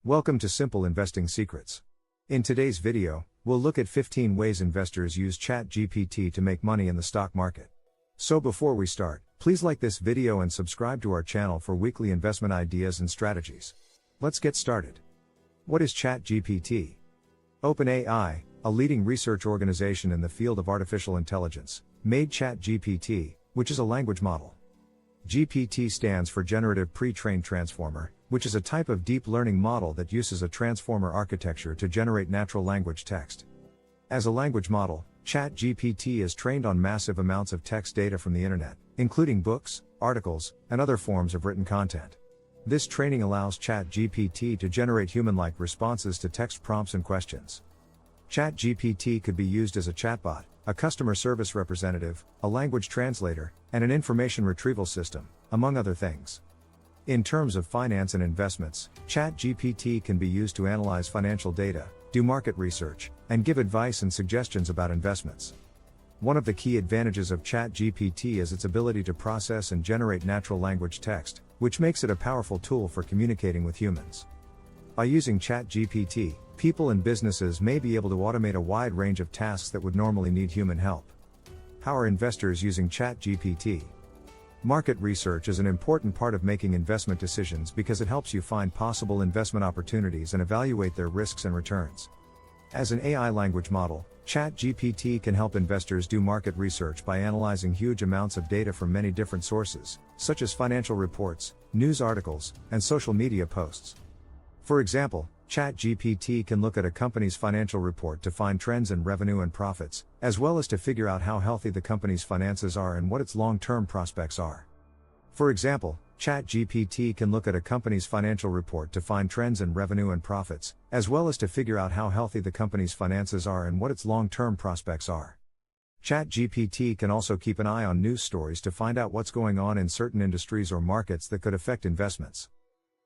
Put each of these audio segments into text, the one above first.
Welcome to Simple Investing Secrets. In today's video, we'll look at 15 ways investors use ChatGPT to make money in the stock market. So before we start, please like this video and subscribe to our channel for weekly investment ideas and strategies. Let's get started. What is ChatGPT? OpenAI, a leading research organization in the field of artificial intelligence, made ChatGPT, which is a language model. GPT stands for Generative Pre-trained Transformer, which is a type of deep learning model that uses a transformer architecture to generate natural language text. As a language model, ChatGPT is trained on massive amounts of text data from the internet, including books, articles, and other forms of written content. This training allows ChatGPT to generate human-like responses to text prompts and questions. ChatGPT could be used as a chatbot, a customer service representative, a language translator, and an information retrieval system, among other things. In terms of finance and investments, ChatGPT can be used to analyze financial data, do market research, and give advice and suggestions about investments. One of the key advantages of ChatGPT is its ability to process and generate natural language text, which makes it a powerful tool for communicating with humans. By using ChatGPT, people and businesses may be able to automate a wide range of tasks that would normally need human help. How are investors using ChatGPT? Market research is an important part of making investment decisions because it helps you find possible investment opportunities and evaluate their risks and returns. As an AI language model, ChatGPT can help investors do market research by analyzing huge amounts of data from many different sources, such as financial reports, news articles, and social media posts. For example, ChatGPT can look at a company's financial report to find trends in revenue and profits, as well as to figure out how healthy the company's finances are and what its long-term prospects are. For example, ChatGPT can look at a company's financial report to find trends in revenue and profits, as well as to figure out how healthy the company's finances are and what its long-term prospects are. ChatGPT can also keep an eye on news stories to find out what's going on in certain industries or markets that could affect investments.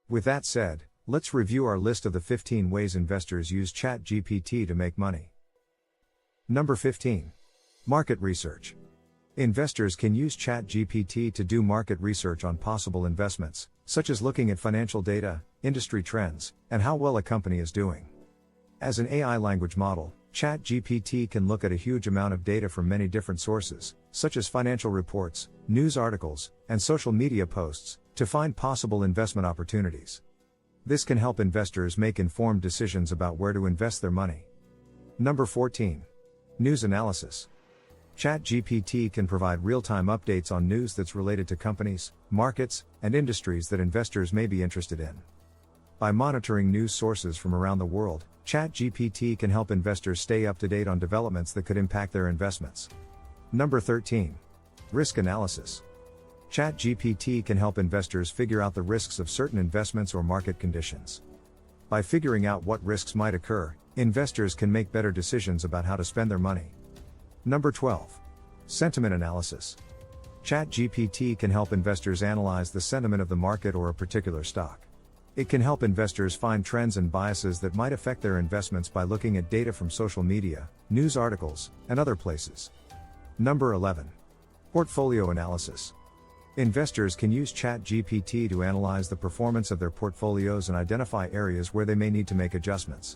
With that said, let's review our list of the 15 ways investors use ChatGPT to make money. Number 15. Market research. Investors can use ChatGPT to do market research on possible investments, such as looking at financial data, industry trends, and how well a company is doing. As an AI language model, ChatGPT can look at a huge amount of data from many different sources, such as financial reports, news articles, and social media posts, to find possible investment opportunities. This can help investors make informed decisions about where to invest their money. Number 14. News analysis. ChatGPT can provide real-time updates on news that's related to companies, markets, and industries that investors may be interested in. By monitoring news sources from around the world, ChatGPT can help investors stay up to date on developments that could impact their investments. Number 13. Risk analysis. ChatGPT can help investors figure out the risks of certain investments or market conditions. By figuring out what risks might occur, investors can make better decisions about how to spend their money. Number 12. Sentiment analysis. ChatGPT can help investors analyze the sentiment of the market or a particular stock. It can help investors find trends and biases that might affect their investments by looking at data from social media, news articles, and other places. Number 11. Portfolio analysis. Investors can use ChatGPT to analyze the performance of their portfolios and identify areas where they may need to make adjustments.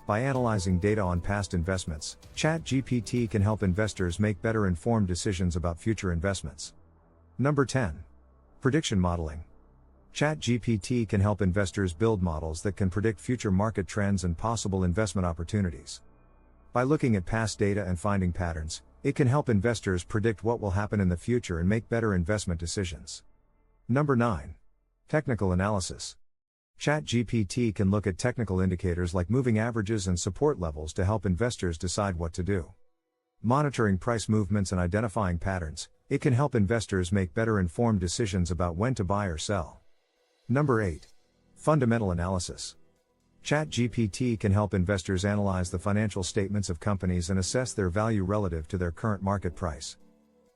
By analyzing data on past investments, ChatGPT can help investors make better informed decisions about future investments. Number 10. Prediction modeling. ChatGPT can help investors build models that can predict future market trends and possible investment opportunities. By looking at past data and finding patterns, it can help investors predict what will happen in the future and make better investment decisions. Number 9. Technical analysis. ChatGPT can look at technical indicators like moving averages and support levels to help investors decide what to do. Monitoring price movements and identifying patterns, it can help investors make better informed decisions about when to buy or sell. Number 8. Fundamental analysis. ChatGPT can help investors analyze the financial statements of companies and assess their value relative to their current market price.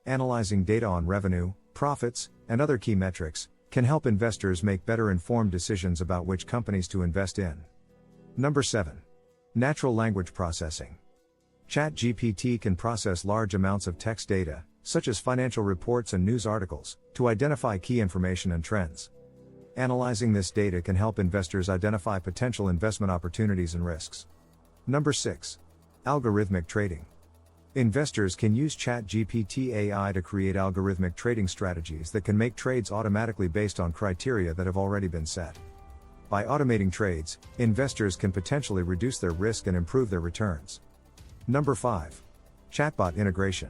Analyzing data on revenue, profits, and other key metrics can help investors make better informed decisions about which companies to invest in. Number 7. Natural language processing. ChatGPT can process large amounts of text data, such as financial reports and news articles, to identify key information and trends. Analyzing this data can help investors identify potential investment opportunities and risks. Number 6. Algorithmic trading. Investors can use ChatGPT AI to create algorithmic trading strategies that can make trades automatically based on criteria that have already been set. By automating trades, investors can potentially reduce their risk and improve their returns. Number 5. Chatbot integration.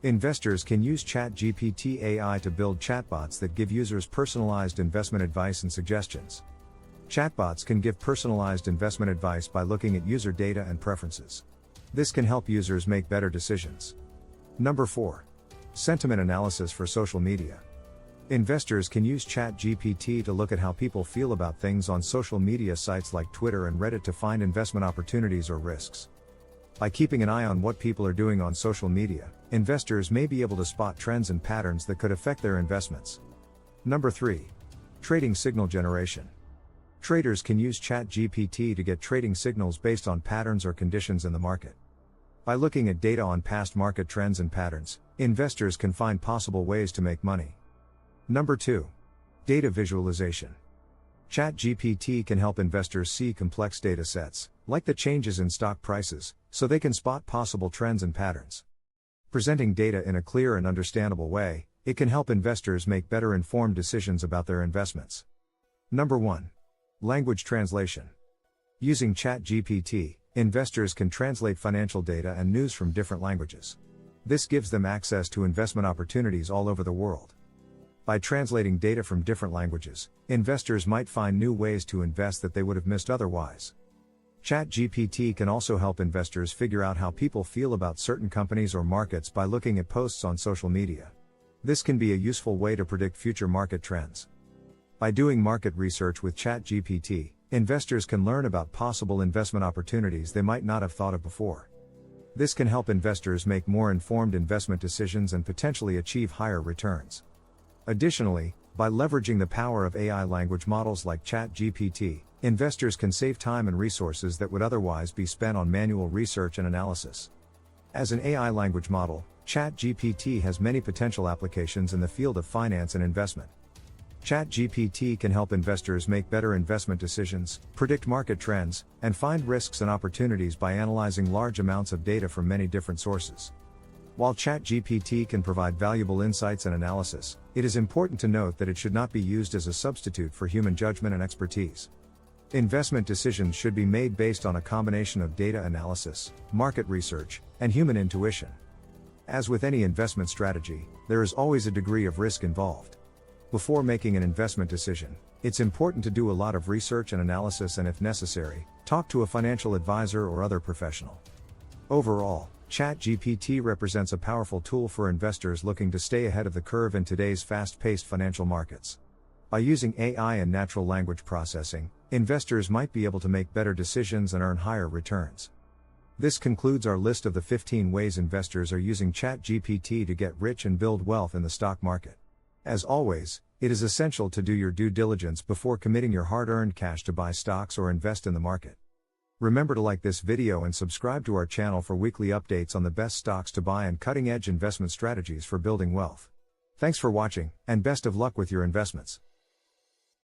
Investors can use ChatGPT AI to build chatbots that give users personalized investment advice and suggestions. Chatbots can give personalized investment advice by looking at user data and preferences. This can help users make better decisions. Number 4. Sentiment analysis for social media. Investors can use ChatGPT to look at how people feel about things on social media sites like Twitter and Reddit to find investment opportunities or risks. By keeping an eye on what people are doing on social media, investors may be able to spot trends and patterns that could affect their investments. Number 3. Trading signal generation. Traders can use ChatGPT to get trading signals based on patterns or conditions in the market. By looking at data on past market trends and patterns, investors can find possible ways to make money. Number 2. Data visualization. ChatGPT can help investors see complex data sets, like the changes in stock prices, so they can spot possible trends and patterns. Presenting data in a clear and understandable way, it can help investors make better informed decisions about their investments. Number 1. Language translation. Using ChatGPT, investors can translate financial data and news from different languages. This gives them access to investment opportunities all over the world. By translating data from different languages, investors might find new ways to invest that they would have missed otherwise. ChatGPT can also help investors figure out how people feel about certain companies or markets by looking at posts on social media. This can be a useful way to predict future market trends. By doing market research with ChatGPT, investors can learn about possible investment opportunities they might not have thought of before. This can help investors make more informed investment decisions and potentially achieve higher returns. Additionally, by leveraging the power of AI language models like ChatGPT, investors can save time and resources that would otherwise be spent on manual research and analysis. As an AI language model, ChatGPT has many potential applications in the field of finance and investment. ChatGPT can help investors make better investment decisions, predict market trends, and find risks and opportunities by analyzing large amounts of data from many different sources. While ChatGPT can provide valuable insights and analysis, it is important to note that it should not be used as a substitute for human judgment and expertise. Investment decisions should be made based on a combination of data analysis, market research, and human intuition. As with any investment strategy, there is always a degree of risk involved. Before making an investment decision, it's important to do a lot of research and analysis, and if necessary, talk to a financial advisor or other professional. Overall, ChatGPT represents a powerful tool for investors looking to stay ahead of the curve in today's fast-paced financial markets. By using AI and natural language processing, investors might be able to make better decisions and earn higher returns. This concludes our list of the 15 ways investors are using ChatGPT to get rich and build wealth in the stock market. As always, it is essential to do your due diligence before committing your hard-earned cash to buy stocks or invest in the market. Remember to like this video and subscribe to our channel for weekly updates on the best stocks to buy and cutting-edge investment strategies for building wealth. Thanks for watching, and best of luck with your investments.